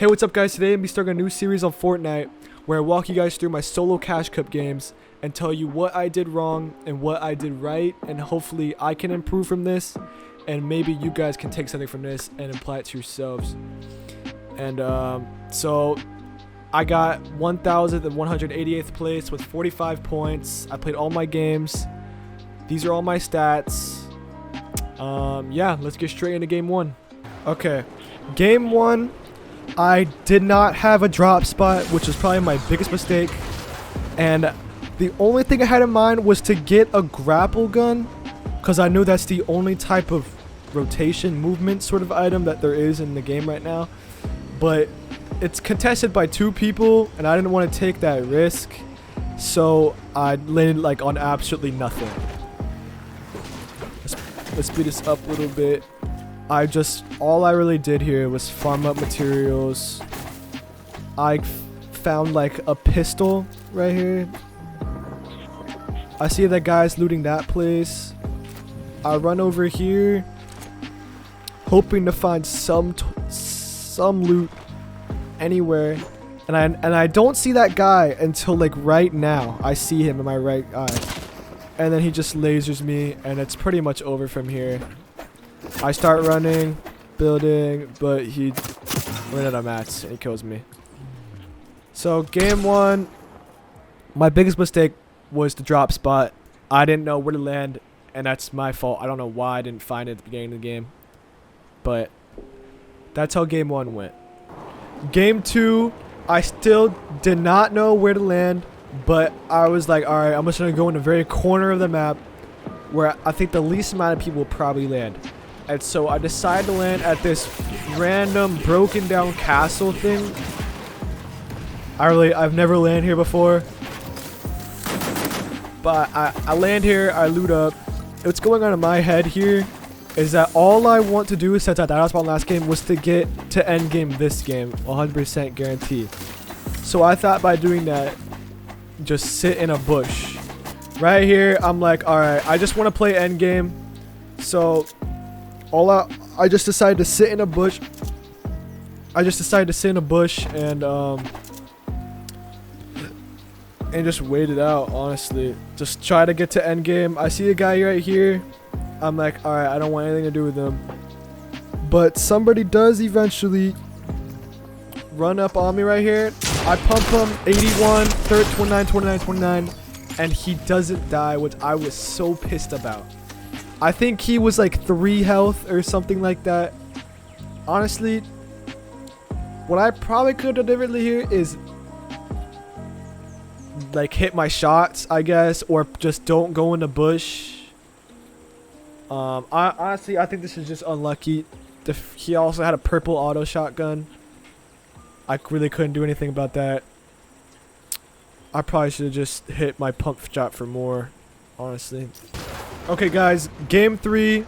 Hey, what's up guys? Today I'm going to be starting a new series on Fortnite where I walk you guys through my solo cash cup games and tell you what I did wrong and what I did right, and hopefully I can improve from this and maybe you guys can take something from this and apply it to yourselves. And so I got 1,188th place with 45 points. I played all my games. These are all my stats. Yeah, let's get straight into game one. Okay, game one, I did not have a drop spot, which was probably my biggest mistake. And the only thing I had in mind was to get a grapple gun, because I knew that's the only type of rotation movement sort of item that there is in the game right now. But it's contested by 2 people, and I didn't want to take that risk, so I landed like on absolutely nothing. Let's speed this up a little bit. All I really did here was farm up materials. I found like a pistol right here. I see that guy's looting that place. I run over here, hoping to find some loot anywhere, and I don't see that guy until like right now. I see him in my right eye, and then he just lasers me, and it's pretty much over from here. I start running, building, but he ran out of mats and he kills me. So game one, my biggest mistake was the drop spot. I didn't know where to land, and that's my fault. I don't know why I didn't find it at the beginning of the game, but that's how game one went. Game two, I still did not know where to land, but I was like, alright, I'm just going to go in the very corner of the map where I think the least amount of people will probably land. And so I decided to land at this random broken down castle thing. I've never landed here before. But I land here, I loot up. What's going on in my head here is that all I want to do, since I died out last game, was to get to end game this game. 100% guaranteed. So I thought by doing that, just sit in a bush. Right here, I'm like, alright, I just want to play end game. So I just decided to sit in a bush. And just wait it out, honestly. Just try to get to end game. I see a guy right here. I'm like, alright, I don't want anything to do with him. But somebody does eventually run up on me right here. I pump him, 81, 29, 29, 29, and he doesn't die, which I was so pissed about. I think he was like 3 health or something like that. Honestly, what I probably could have done differently here is like hit my shots, I guess, or just don't go in the bush. I think this is just unlucky. He also had a purple auto shotgun. I really couldn't do anything about that. I probably should have just hit my pump shot for more, honestly. Okay guys, game 3.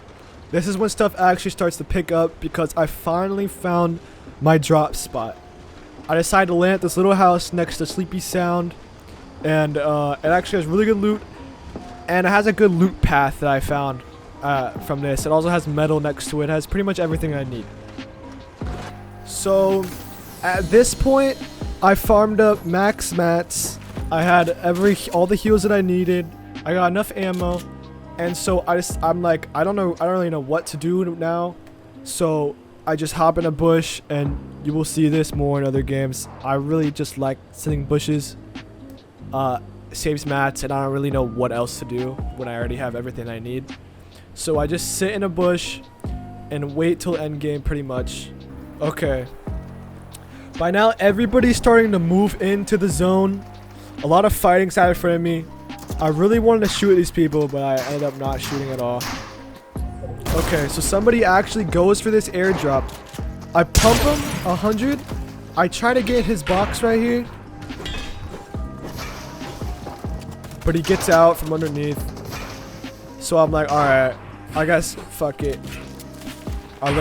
This is when stuff actually starts to pick up because I finally found my drop spot. I decided to land at this little house next to Sleepy Sound, and it actually has really good loot, and it has a good loot path that I found from this. It also has metal next to it. It has pretty much everything I need. So at this point, I farmed up max mats. I had all the heals that I needed. I got enough ammo. And so I'm like, I don't really know what to do now. So I just hop in a bush, and you will see this more in other games. I really just like sitting bushes. Saves mats, and I don't really know what else to do when I already have everything I need. So I just sit in a bush and wait till end game pretty much. Okay. By now everybody's starting to move into the zone. A lot of fighting's out in front of me. I really wanted to shoot at these people, but I ended up not shooting at all. Okay, so somebody actually goes for this airdrop. I pump him 100. I try to get his box right here, but he gets out from underneath. So I'm like, alright, I guess fuck it. I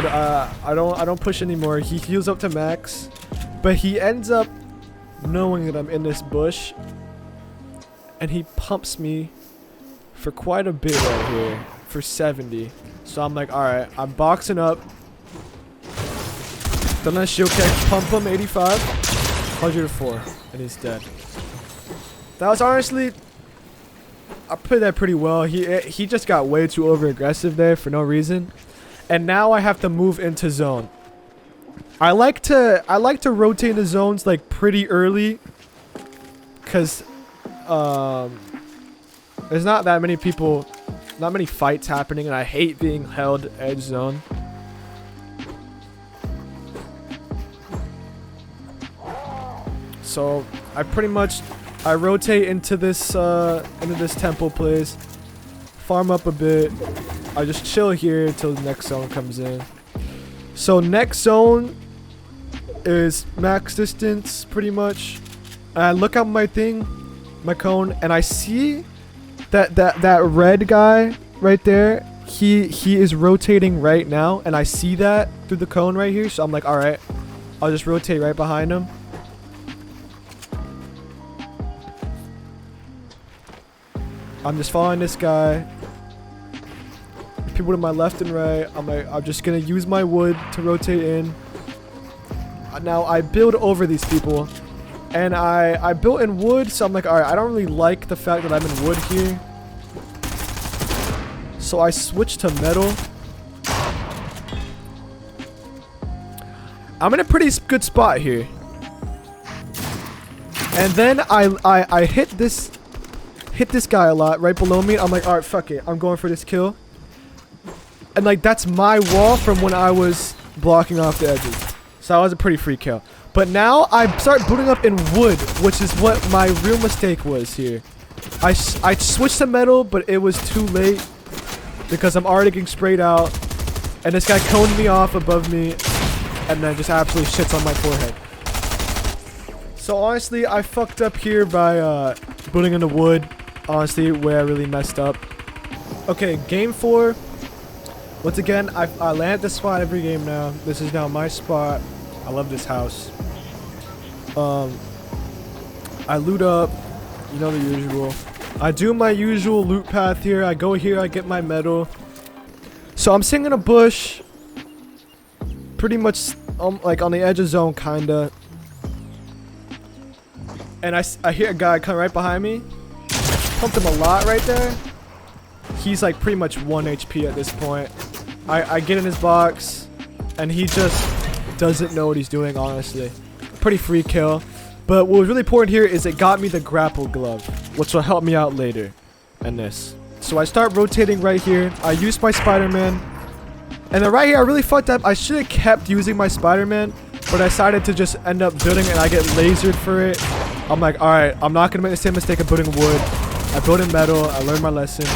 don't push anymore. He heals up to max, but he ends up knowing that I'm in this bush, and he pumps me for quite a bit right here, for 70. So I'm like, alright, I'm boxing up. Done a shield kick. Pump him. 85. 104. And he's dead. That was honestly... I played that pretty well. He just got way too over aggressive there for no reason. And now I have to move into zone. I like to rotate into zones like pretty early. Cause there's not that many people, not many fights happening, and I hate being held edge zone. So I rotate into this temple place, farm up a bit. I just chill here until the next zone comes in. So next zone is max distance pretty much. And I look at my thing, my cone, and I see that red guy right there. He is rotating right now, and I see that through the cone right here. So I'm like, all right, I'll just rotate right behind him. I'm just following this guy. People to my left and right. I'm just gonna use my wood to rotate in. Now I build over these people, and I built in wood, so I'm like, all right, I don't really like the fact that I'm in wood here. So I switch to metal. I'm in a pretty good spot here. And then I hit this guy a lot right below me. I'm like, all right, fuck it. I'm going for this kill. And like, that's my wall from when I was blocking off the edges. So that was a pretty free kill. But now I start booting up in wood, which is what my real mistake was here. I switched to metal, but it was too late because I'm already getting sprayed out. And this guy coned me off above me and then just absolutely shits on my forehead. So honestly, I fucked up here by booting into wood. Honestly, where I really messed up. Okay, game 4. Once again, I land at this spot every game now. This is now my spot. I love this house. I loot up, you know, the usual. I do my usual loot path here. I go here, I get my medal. So I'm sitting in a bush, pretty much like on the edge of zone, kinda. And I hear a guy come right behind me. Pumped him a lot right there. He's like pretty much 1 HP at this point. I get in his box, and he just doesn't know what he's doing, honestly. Pretty free kill. But what was really important here is it got me the grapple glove, which will help me out later in this. So I start rotating right here. I use my Spider-Man. And then right here, I really fucked up. I should have kept using my Spider-Man, but I decided to just end up building, and I get lasered for it. I'm like, all right, I'm not going to make the same mistake of building wood. I built in metal. I learned my lesson.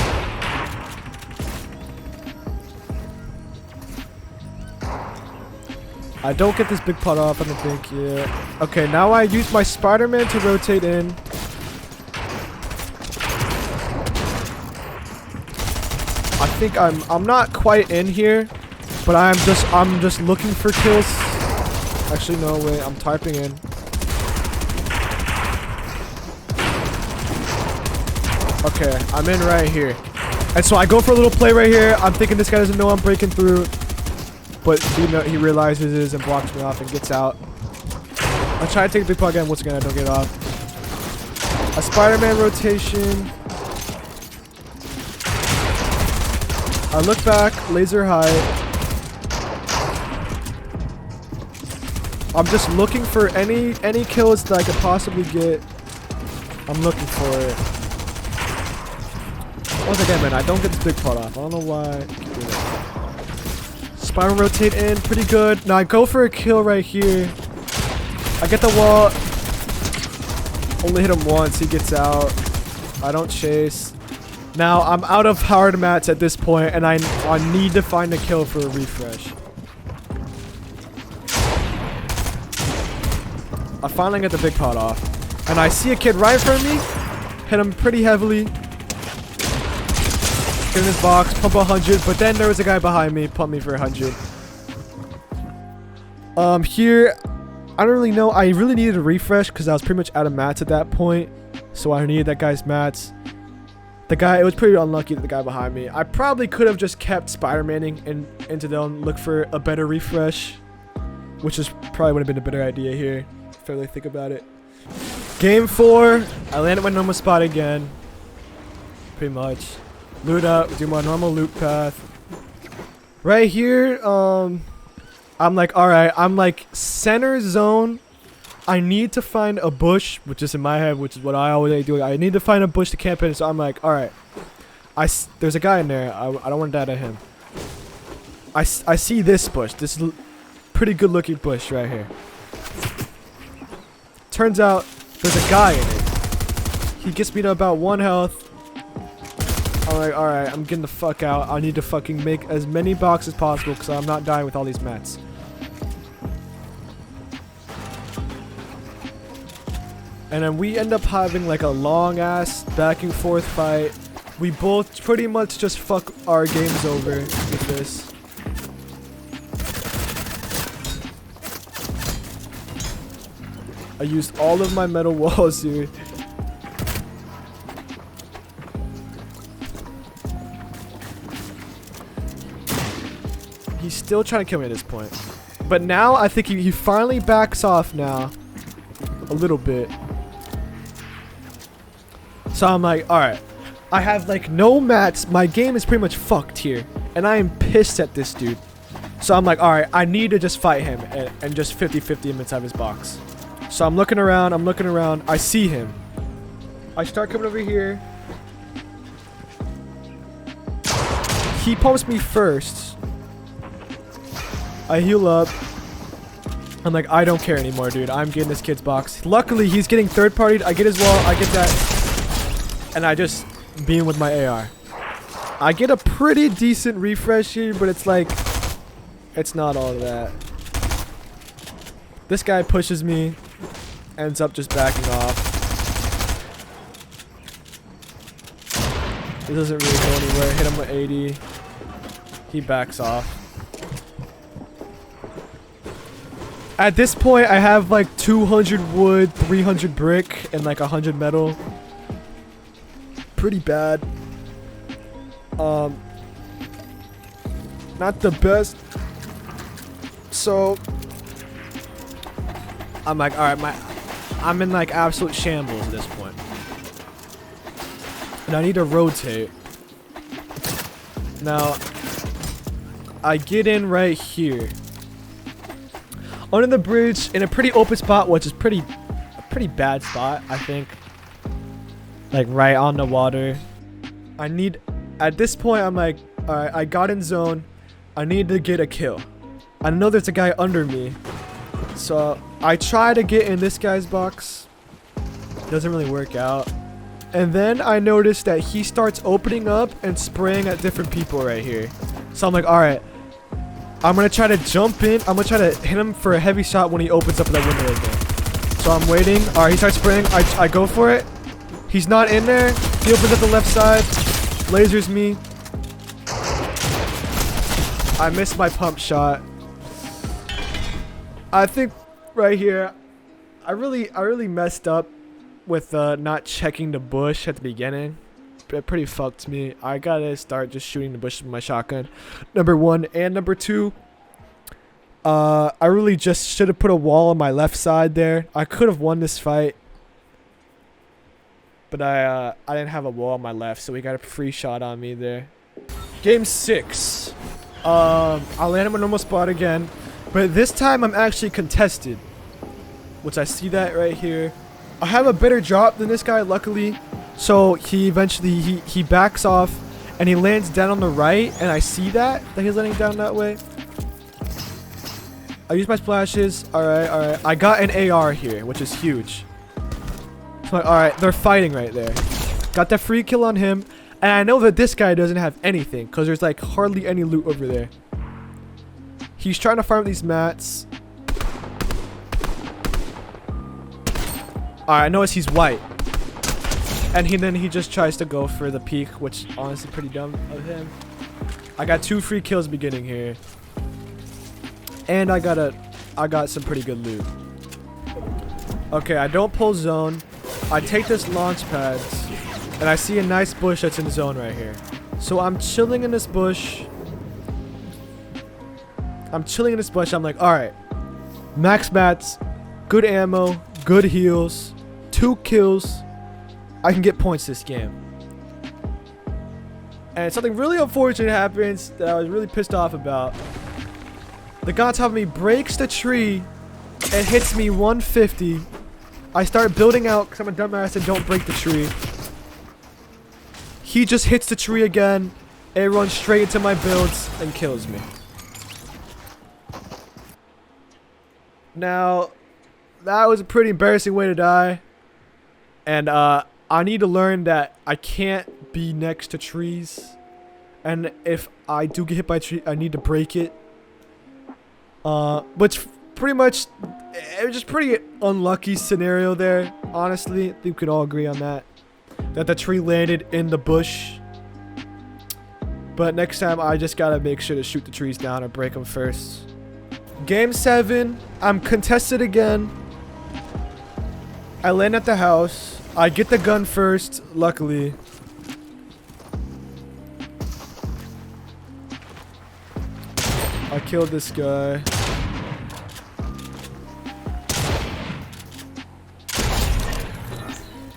I don't get this big pot off, I don't think. Yeah. Okay, now I use my Spider-Man to rotate in. I think I'm not quite in here, but I'm just looking for kills. Actually, no, wait, I'm typing in. Okay, I'm in right here. And so I go for a little play right here. I'm thinking this guy doesn't know I'm breaking through. But he realizes it is and blocks me off and gets out. I try to take the big pot again. Once again, I don't get off. A Spider-Man rotation. I look back, laser high. I'm just looking for any kills that I could possibly get. I'm looking for it. Once again, man, I don't get this big pot off. I don't know why I keep doing that. Spiral rotate in, pretty good. Now I go for a kill right here. I get the wall. Only hit him once, he gets out. I don't chase. Now I'm out of hard mats at this point, and I need to find a kill for a refresh. I finally get the big pot off. And I see a kid right in front of me. Hit him pretty heavily. Get in his box, pump 100, but then there was a guy behind me, pump me for 100. Here, I don't really know. I really needed a refresh because I was pretty much out of mats at that point. So I needed that guy's mats. It was pretty unlucky that the guy behind me. I probably could have just kept Spider-Manning into them, look for a better refresh. which is probably would have been a better idea here if I really think about it. Game 4, I land at my normal spot again. Pretty much. Loot up, do my normal loot path. Right here, I'm like, alright, I'm like center zone. I need to find a bush, which is in my head, which is what I always do. I need to find a bush to camp in, so I'm like, alright. There's a guy in there. I don't want to die to him. I see this bush. This pretty good looking bush right here. Turns out there's a guy in it. He gets me to about 1 health. I'm like, alright, I'm getting the fuck out. I need to fucking make as many boxes as possible because I'm not dying with all these mats. And then we end up having like a long ass back and forth fight. We both pretty much just fuck our games over with this. I used all of my metal walls here. He's still trying to kill me at this point. But now I think he finally backs off now. A little bit. So I'm like, alright. I have like no mats. My game is pretty much fucked here. And I am pissed at this dude. So I'm like, alright, I need to just fight him and just 50-50 him inside his box. So I'm looking around. I see him. I start coming over here. He pumps me first. I heal up. I'm like, I don't care anymore, dude. I'm getting this kid's box. Luckily, he's getting third partied. I get his wall. I get that. And I just beam with my AR. I get a pretty decent refresh here, but it's like, it's not all of that. This guy pushes me. Ends up just backing off. This doesn't really go anywhere. Hit him with 80. He backs off. At this point, I have like 200 wood, 300 brick, and like 100 metal. Pretty bad. Not the best. So I'm like, alright, I'm in like absolute shambles at this point. And I need to rotate. Now, I get in right here. Under the bridge in a pretty open spot, which is a pretty bad spot, I think. Like right on the water. At this point, I'm like, alright, I got in zone. I need to get a kill. I know there's a guy under me. So I try to get in this guy's box. Doesn't really work out. And then I notice that he starts opening up and spraying at different people right here. So I'm like, alright. I'm going to try to jump in. I'm going to try to hit him for a heavy shot when he opens up that window again. So I'm waiting. Alright, he starts spraying. I go for it. He's not in there. He opens up the left side. Lasers me. I missed my pump shot. I think right here, I really messed up with not checking the bush at the beginning. It pretty fucked me. I gotta start just shooting the bush with my shotgun. Number 1 and number 2. I really just should have put a wall on my left side there. I could have won this fight, but I didn't have a wall on my left, so he got a free shot on me there. Game 6. I land in my normal spot again. But this time I'm actually contested, which I see that right here. I have a better drop than this guy, luckily. So he eventually, he backs off and he lands down on the right. And I see that he's landing down that way. I use my splashes. Alright. I got an AR here, which is huge. So alright, they're fighting right there. Got that free kill on him. And I know that this guy doesn't have anything because there's like hardly any loot over there. He's trying to farm these mats. Alright, I notice he's white. And then he just tries to go for the peek, which honestly pretty dumb of him. I got 2 free kills beginning here. And I got some pretty good loot. Okay, I don't pull zone. I take this launch pad. And I see a nice bush that's in zone right here. So I'm chilling in this bush. I'm like, alright. Max mats, good ammo, good heals, 2 kills. I can get points this game. And something really unfortunate happens that I was really pissed off about. The guy on top of me breaks the tree and hits me 150. I start building out because I'm a dumbass and don't break the tree. He just hits the tree again and runs straight into my builds and kills me. Now, that was a pretty embarrassing way to die. And I need to learn that I can't be next to trees. And if I do get hit by a tree, I need to break it. Which pretty much, it was just pretty unlucky scenario there. Honestly, I think we could all agree on that. That the tree landed in the bush. But next time, I just gotta make sure to shoot the trees down or break them first. Game 7, I'm contested again. I land at the house. I get the gun first, luckily. I killed this guy.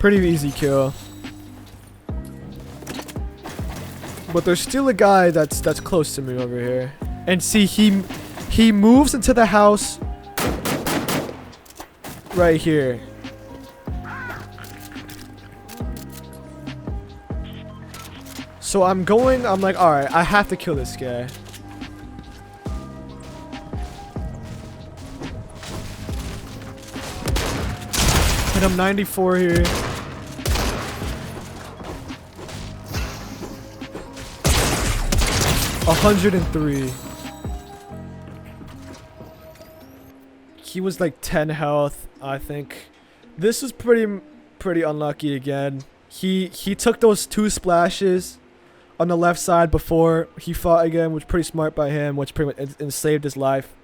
Pretty easy kill. But there's still a guy that's close to me over here. And see, he moves into the house right here. So I'm like, alright, I have to kill this guy. Hit him 94 here. $103. He was like 10 health, I think. This was pretty unlucky again. He took those 2 splashes on the left side before he fought again, which was pretty smart by him, which pretty much and saved his life.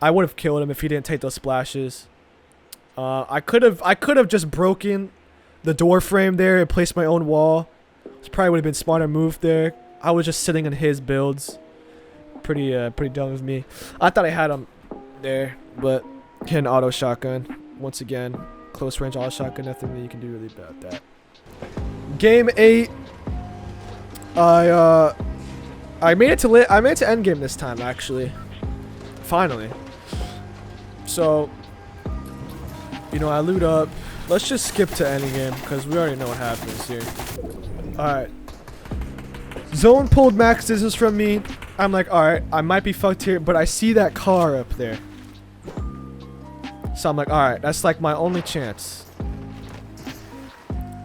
I would have killed him if he didn't take those splashes. I could have just broken the door frame there and placed my own wall. Which probably would have been smarter move there. I was just sitting in his builds. Pretty dumb of me. I thought I had him there, but hit an auto shotgun. Once again, close range auto shotgun. Nothing that you can do really about that. Game 8. I made it to end game this time actually. Finally. So, you know, I loot up. Let's just skip to ending game because we already know what happens here. All right. Zone pulled max distance from me. I'm like, alright, I might be fucked here, but I see that car up there. So I'm like, alright, that's like my only chance.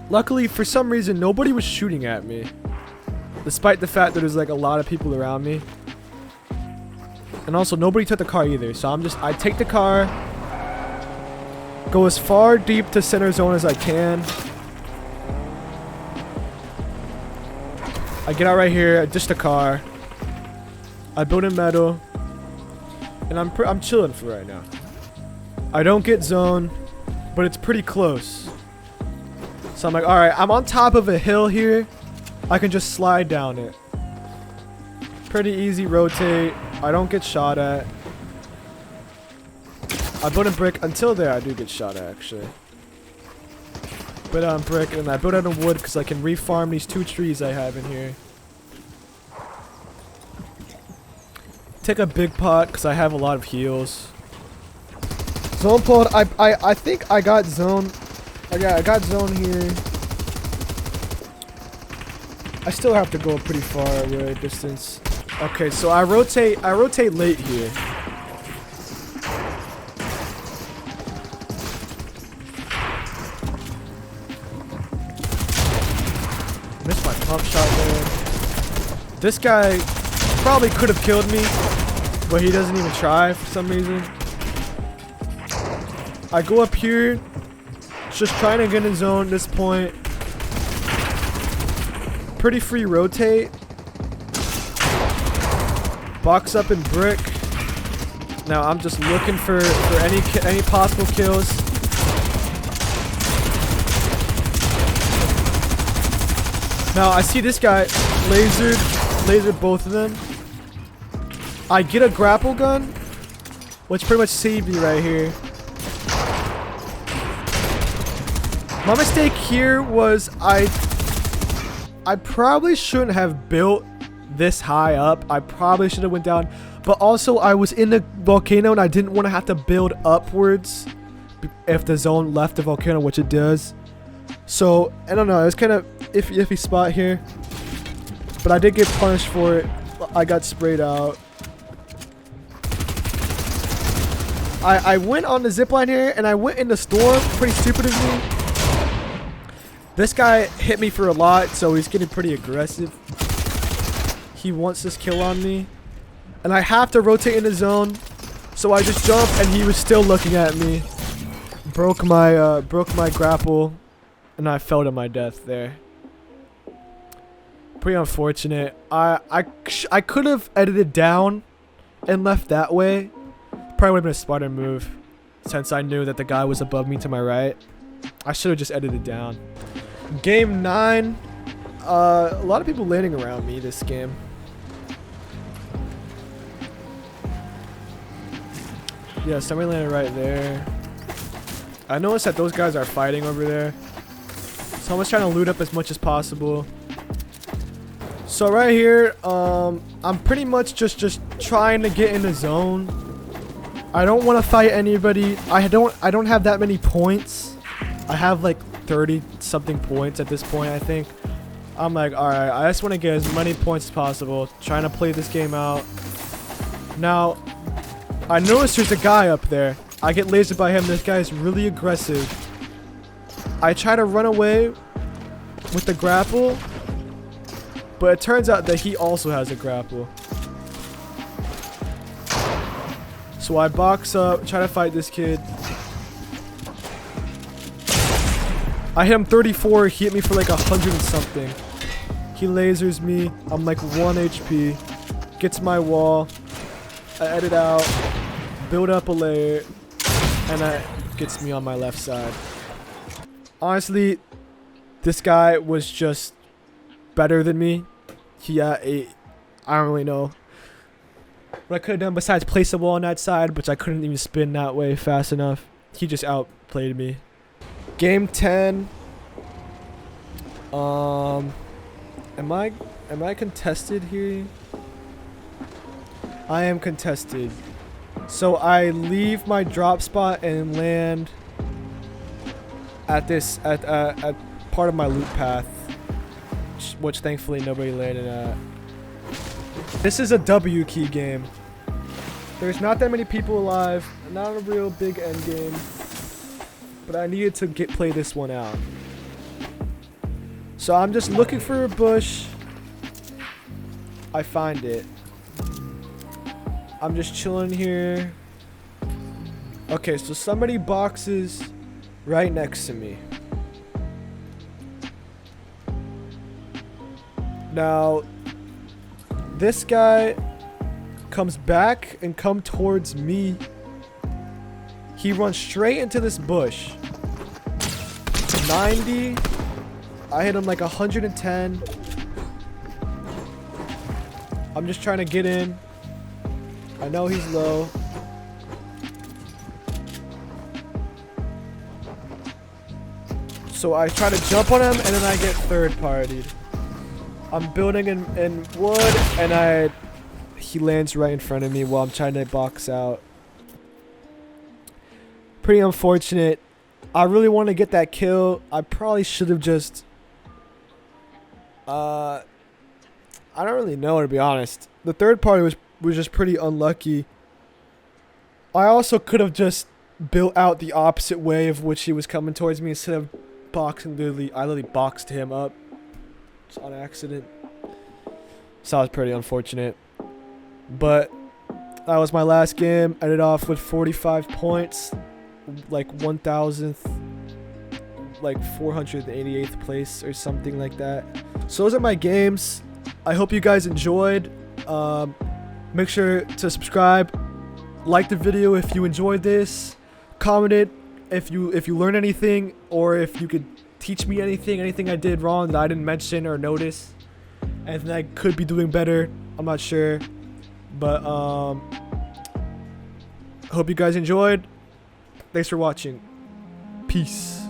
Luckily, for some reason, nobody was shooting at me. Despite the fact that there's like a lot of people around me. And also, nobody took the car either. So I take the car. Go as far deep to center zone as I can. I get out right here, I ditch the car. I build in metal. And I'm chilling for right now. I don't get zone, but it's pretty close. So I'm like, alright, I'm on top of a hill here. I can just slide down it. Pretty easy rotate. I don't get shot at. I build in brick. Until there, I do get shot at, actually. Build on brick, and I build out of wood because I can refarm these 2 trees I have in here. Take a big pot because I have a lot of heals. Zone pulled. I think I got zone. I got zone here. I still have to go a pretty far away distance. Okay, so I rotate late here. Missed my pump shot there. This guy probably could have killed me, but he doesn't even try for some reason. I go up here, just trying to get in zone at this point. Pretty free rotate. Box up in brick. Now I'm just looking for any possible kills. Now I see this guy lasered both of them. I get a grapple gun which pretty much saved me right here. My mistake here was I probably shouldn't have built this high up. I probably should have went down, but also I was in the volcano and I didn't want to have to build upwards if the zone left the volcano, which it does. So I don't know, it was kind of iffy spot here, but I did get punished for it. I got sprayed out. I went on the zipline here and I went in the storm. Pretty stupid of me. This guy hit me for a lot, so he's getting pretty aggressive. He wants this kill on me. And I have to rotate in the zone. So I just jump and he was still looking at me. Broke my grapple. And I fell to my death there. Pretty unfortunate. I could have edited down and left that way. Probably would have been a smarter move. Since I knew that the guy was above me to my right. I should have just edited down. Game 9. A lot of people landing around me this game. Yeah, somebody landed right there. I noticed that those guys are fighting over there. So I'm just trying to loot up as much as possible. So right here, I'm pretty much just trying to get in the zone. I don't want to fight anybody. I don't have that many points. I have like 30 something points at this point, I think. I'm like, alright, I just want to get as many points as possible. Trying to play this game out. Now, I noticed there's a guy up there. I get lasered by him. This guy is really aggressive. I try to run away with the grapple, but it turns out that he also has a grapple. So I box up, try to fight this kid. I hit him 34, he hit me for like 100 and something. He lasers me, I'm like 1 HP. Gets my wall, I edit out, build up a layer, and that gets me on my left side. Honestly, this guy was just better than me. He had I don't really know what I could have done besides place a wall on that side, which I couldn't even spin that way fast enough. He just outplayed me. Game 10. Am I contested here? I am contested. So I leave my drop spot and land at this at part of my loot path, which thankfully nobody landed at. This is a W key game. There's not that many people alive, not a real big end game, but I needed to play this one out. So I'm just looking for a bush. I find it. I'm just chilling here. Okay, so somebody boxes right next to me. Now, this guy comes back and come towards me. He runs straight into this bush. 90. I hit him like 110. I'm just trying to get in. I know he's low. So I try to jump on him and then I get third partied. I'm building in wood and he lands right in front of me while I'm trying to box out. Pretty unfortunate. I really want to get that kill. I probably should have just I don't really know, to be honest. The third party was just pretty unlucky. I also could have just built out the opposite way of which he was coming towards me instead of boxing. I literally boxed him up just on accident. So that was pretty unfortunate. But that was my last game. Ended off with 45 points, like 1,000th, like 488th place or something like that. So those are my games. I hope you guys enjoyed. Make sure to subscribe, like the video if you enjoyed this, comment it if you learned anything, or if you could teach me anything I did wrong that I didn't mention or notice, anything I could be doing better. I'm not sure, but Hope you guys enjoyed. Thanks for watching. Peace.